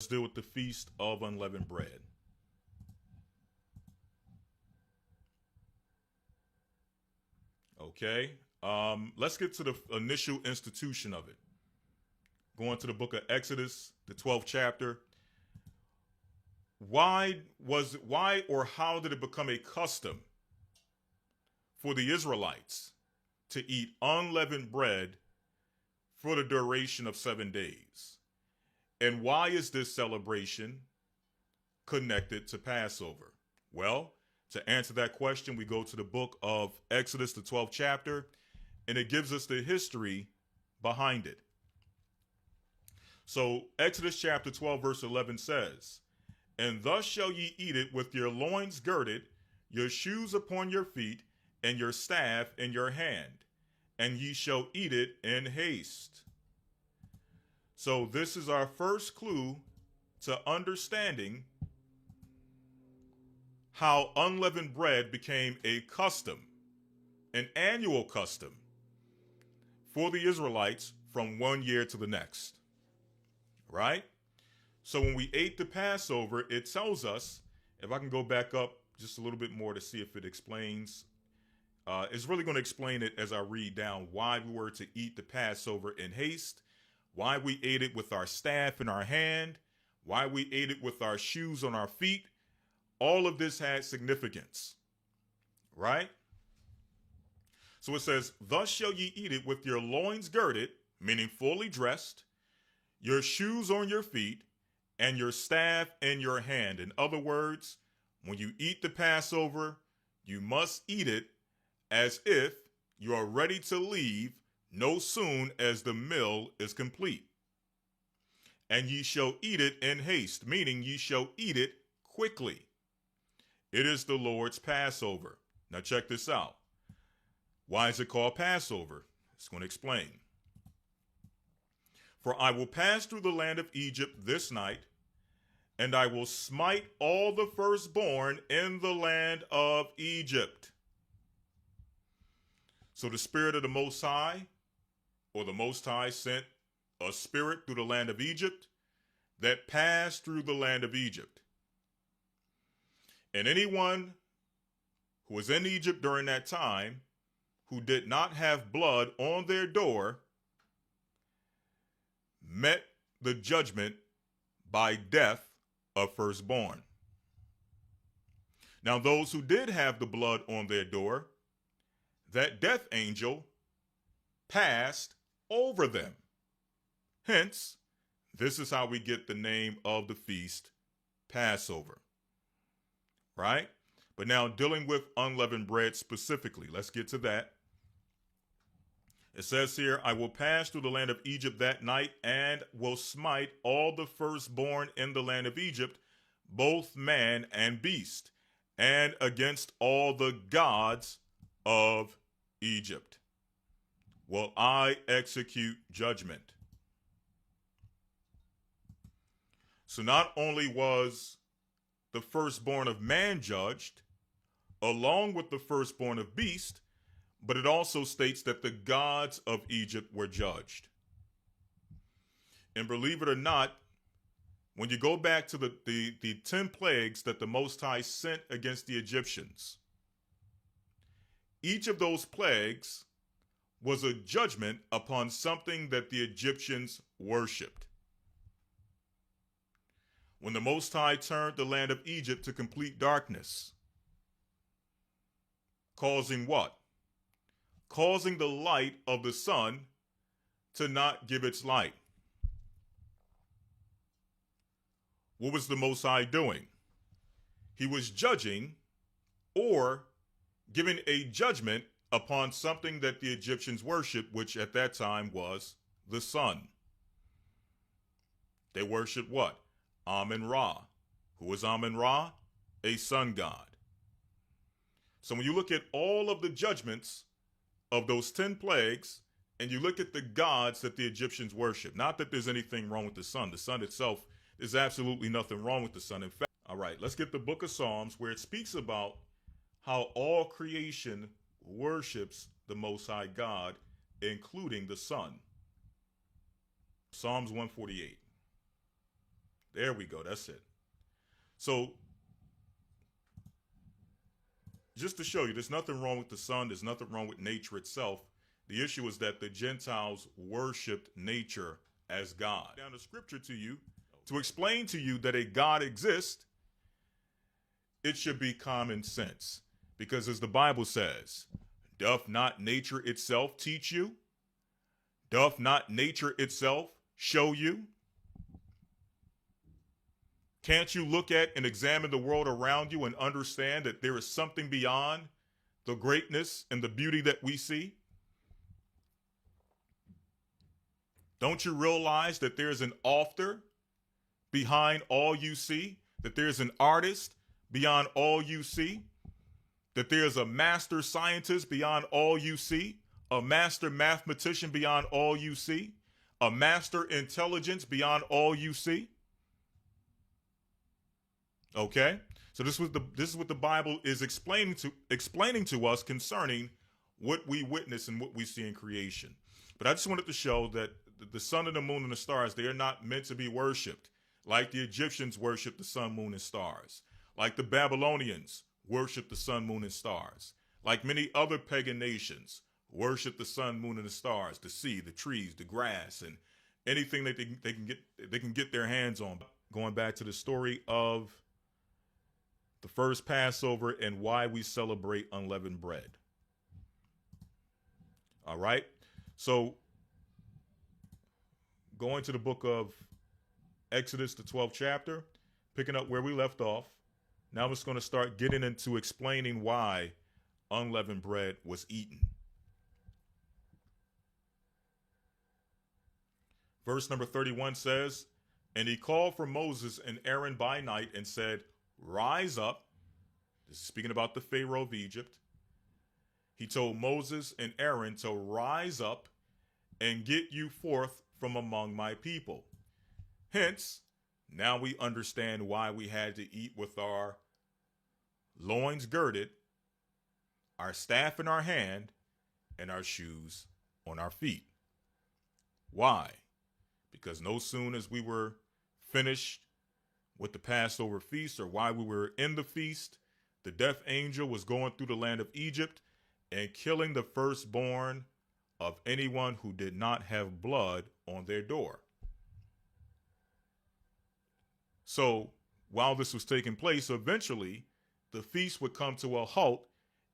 Let's deal with the Feast of Unleavened Bread. Okay. Let's get to the initial institution of it. Going to the book of Exodus, the 12th chapter. Why or how did it become a custom for the Israelites to eat unleavened bread for the duration of 7 days? And why is this celebration connected to Passover? Well, to answer that question, we go to the book of Exodus, the 12th chapter, and it gives us the history behind it. So Exodus chapter 12, verse 11 says, "And thus shall ye eat it with your loins girded, your shoes upon your feet, and your staff in your hand, and ye shall eat it in haste." So this is our first clue to understanding how unleavened bread became a custom, an annual custom for the Israelites from one year to the next. Right? So when we ate the Passover, it tells us, if I can go back up just a little bit more to see if it explains, it's really going to explain it as I read down why we were to eat the Passover in haste, why we ate it with our staff in our hand, why we ate it with our shoes on our feet. All of this had significance, right? So it says, "Thus shall ye eat it with your loins girded," meaning fully dressed, "your shoes on your feet, and your staff in your hand." In other words, when you eat the Passover, you must eat it as if you are ready to leave no soon as the meal is complete. "And ye shall eat it in haste," meaning ye shall eat it quickly. It is the Lord's Passover. Now check this out. Why is it called Passover? It's going to explain. "For I will pass through the land of Egypt this night, and I will smite all the firstborn in the land of Egypt." So the Spirit of the Most High, or the Most High, sent a spirit through the land of Egypt that passed through the land of Egypt. And anyone who was in Egypt during that time who did not have blood on their door met the judgment by death of firstborn. Now, those who did have the blood on their door, that death angel passed over them. Hence, this is how we get the name of the feast, Passover. Right? But now dealing with unleavened bread specifically, let's get to that. It says here, "I will pass through the land of Egypt that night and will smite all the firstborn in the land of Egypt, both man and beast, and against all the gods of Egypt will I execute judgment." So not only was the firstborn of man judged, along with the firstborn of beast, but it also states that the gods of Egypt were judged. And believe it or not, when you go back to the 10 plagues that the Most High sent against the Egyptians, each of those plagues was a judgment upon something that the Egyptians worshipped. When the Most High turned the land of Egypt to complete darkness, causing what? Causing the light of the sun to not give its light. What was the Most High doing? He was judging or giving a judgment upon something that the Egyptians worshiped, which at that time was the sun. They worshiped what? Amun-Ra. Who was Amun-Ra? A sun god. So when you look at all of the judgments of those 10 plagues, and you look at the gods that the Egyptians worship, not that there's anything wrong with the sun itself, there's absolutely nothing wrong with the sun. In fact, all right, let's get the book of Psalms, where it speaks about how all creation worships the Most High God, including the sun. Psalms 148. There we go. That's it. So just to show you, there's nothing wrong with the sun. There's nothing wrong with nature itself. The issue is that the Gentiles worshiped nature as God. Down the scripture to you to explain to you that a God exists. It should be common sense, because as the Bible says, doth not nature itself teach you? Doth not nature itself show you? Can't you look at and examine the world around you and understand that there is something beyond the greatness and the beauty that we see? Don't you realize that there's an author behind all you see? That there's an artist beyond all you see? That there's a master scientist beyond all you see? A master mathematician beyond all you see? A master intelligence beyond all you see? Okay? So this is what the Bible is explaining to us concerning what we witness and what we see in creation. But I just wanted to show that the sun and the moon and the stars, they are not meant to be worshipped like the Egyptians worshiped the sun, moon, and stars, like the Babylonians worshiped the sun, moon, and stars, like many other pagan nations worship the sun, moon, and the stars, the sea, the trees, the grass, and anything that they can get their hands on. Going back to the story of the first Passover and why we celebrate unleavened bread. All right. So going to the book of Exodus, the 12th chapter, picking up where we left off. Now I'm just going to start getting into explaining why unleavened bread was eaten. Verse number 31 says, and he called for Moses and Aaron by night and said, rise up. This is speaking about the Pharaoh of Egypt. He told Moses and Aaron to rise up and get you forth from among my people. Hence, now we understand why we had to eat with our loins girded, our staff in our hand, and our shoes on our feet. Why? Because no sooner as we were finished with the Passover feast, or while we were in the feast, the death angel was going through the land of Egypt and killing the firstborn of anyone who did not have blood on their door. So while this was taking place, eventually the feast would come to a halt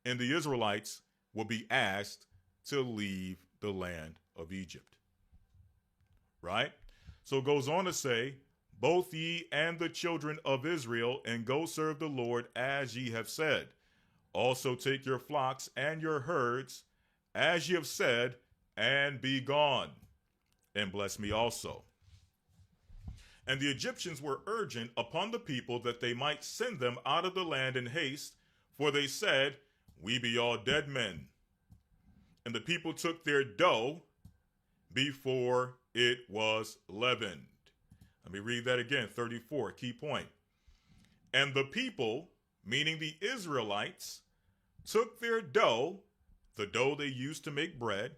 and the Israelites would be asked to leave the land of Egypt. Right? So it goes on to say, both ye and the children of Israel, and go serve the Lord as ye have said. Also take your flocks and your herds, as ye have said, and be gone, and bless me also. And the Egyptians were urgent upon the people that they might send them out of the land in haste, for they said, we be all dead men. And the people took their dough before it was leavened. Let me read that again, 34, key point. And the people, meaning the Israelites, took their dough, the dough they used to make bread,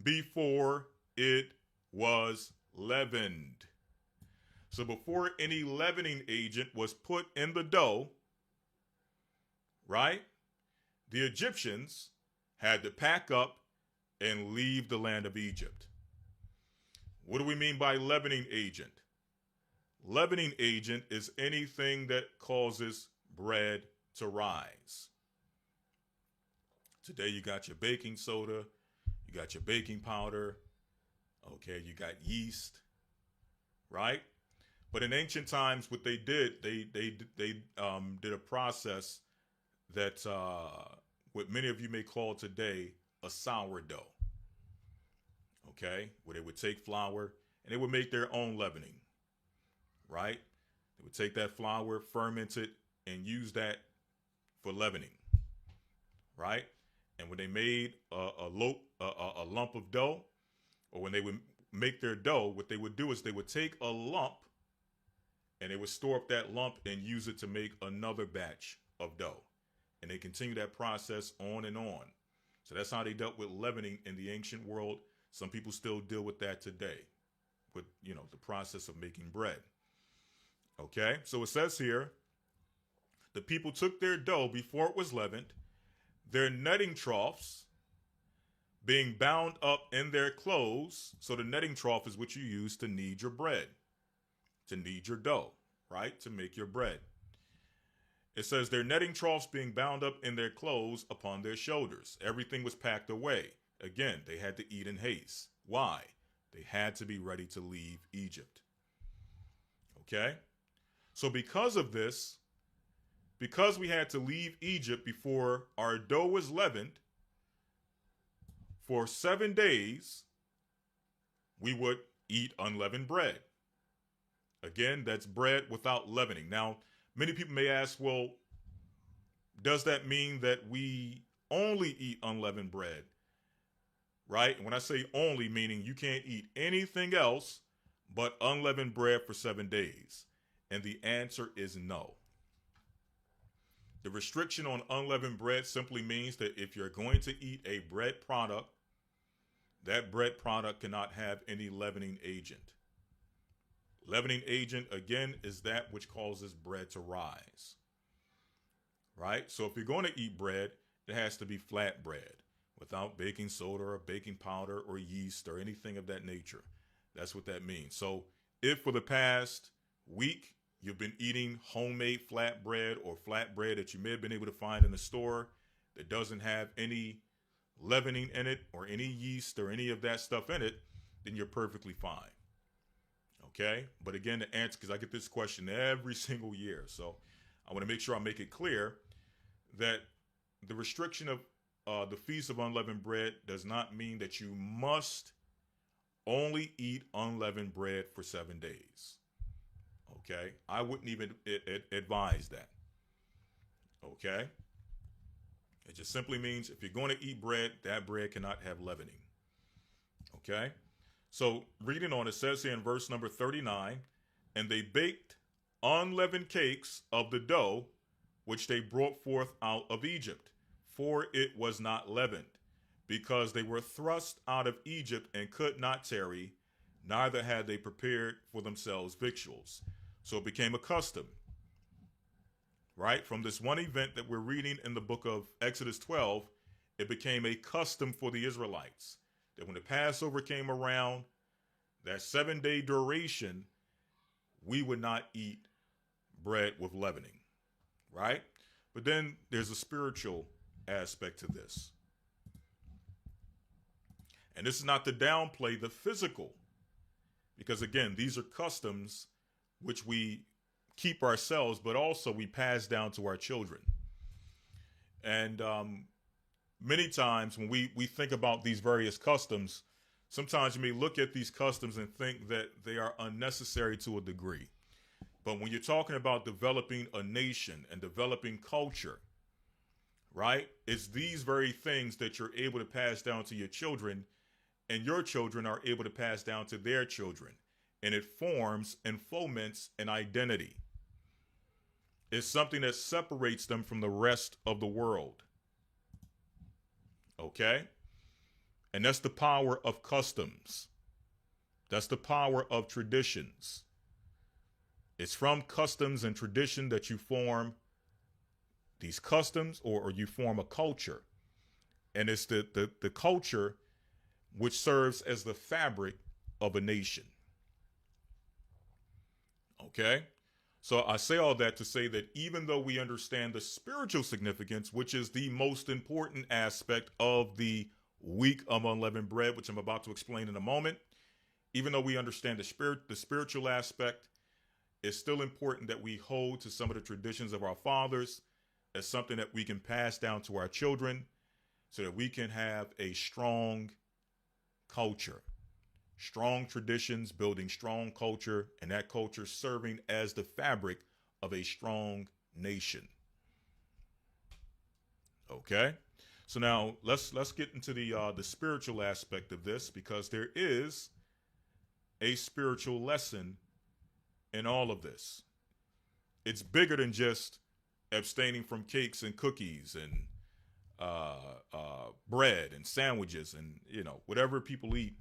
before it was leavened. So before any leavening agent was put in the dough, right, the Egyptians had to pack up and leave the land of Egypt. What do we mean by leavening agent? Leavening agent is anything that causes bread to rise. Today you got your baking soda, you got your baking powder, okay, you got yeast, right? But in ancient times, what they did, they did a process that what many of you may call today a sourdough, okay, where they would take flour and they would make their own leavening. Right? They would take that flour, ferment it, and use that for leavening. Right? And when they made a lump of dough, or when they would make their dough, what they would do is they would take a lump and they would store up that lump and use it to make another batch of dough. And they continue that process on and on. So that's how they dealt with leavening in the ancient world. Some people still deal with that today, with, the process of making bread. Okay, so it says here, the people took their dough before it was leavened, their netting troughs being bound up in their clothes. So the netting trough is what you use to knead your bread, to knead your dough, right? To make your bread. It says their netting troughs being bound up in their clothes upon their shoulders. Everything was packed away. Again, they had to eat in haste. Why? They had to be ready to leave Egypt. Okay? So because of this, because we had to leave Egypt before our dough was leavened, for 7 days, we would eat unleavened bread. Again, that's bread without leavening. Now, many people may ask, well, does that mean that we only eat unleavened bread? Right? And when I say only, meaning you can't eat anything else but unleavened bread for 7 days. And the answer is no. The restriction on unleavened bread simply means that if you're going to eat a bread product, that bread product cannot have any leavening agent. Leavening agent, again, is that which causes bread to rise. Right? So if you're going to eat bread, it has to be flat bread without baking soda or baking powder or yeast or anything of that nature. That's what that means. So if for the past week you've been eating homemade flatbread or flatbread that you may have been able to find in the store that doesn't have any leavening in it or any yeast or any of that stuff in it, then you're perfectly fine. Okay? But again, the answer, because I get this question every single year, so I want to make sure I make it clear that the restriction of the Feast of Unleavened Bread does not mean that you must only eat unleavened bread for 7 days. Okay? I wouldn't even advise that. Okay? It just simply means if you're going to eat bread, that bread cannot have leavening. Okay? So reading on, it says here in verse number 39, and they baked unleavened cakes of the dough which they brought forth out of Egypt, for it was not leavened, because they were thrust out of Egypt and could not tarry, neither had they prepared for themselves victuals. So it became a custom, right? From this one event that we're reading in the book of Exodus 12, it became a custom for the Israelites that when the Passover came around, that 7-day duration, we would not eat bread with leavening, right? But then there's a spiritual aspect to this. And this is not to downplay the physical, because again, these are customs which we keep ourselves, but also we pass down to our children. And many times when we think about these various customs, sometimes you may look at these customs and think that they are unnecessary to a degree. But when you're talking about developing a nation and developing culture, right, it's these very things that you're able to pass down to your children, and your children are able to pass down to their children. And it forms and foments an identity. It's something that separates them from the rest of the world. Okay? And that's the power of customs. That's the power of traditions. It's from customs and tradition that you form these customs, or you form a culture. And it's the culture which serves as the fabric of a nation. Okay? So I say all that to say that even though we understand the spiritual significance, which is the most important aspect of the week of unleavened bread, which I'm about to explain in a moment, even though we understand the spiritual aspect, it's still important that we hold to some of the traditions of our fathers as something that we can pass down to our children so that we can have a strong culture, strong traditions, building strong culture, and that culture serving as the fabric of a strong nation. Okay? So now let's get into the spiritual aspect of this, because there is a spiritual lesson in all of this. It's bigger than just abstaining from cakes and cookies and bread and sandwiches and whatever people eat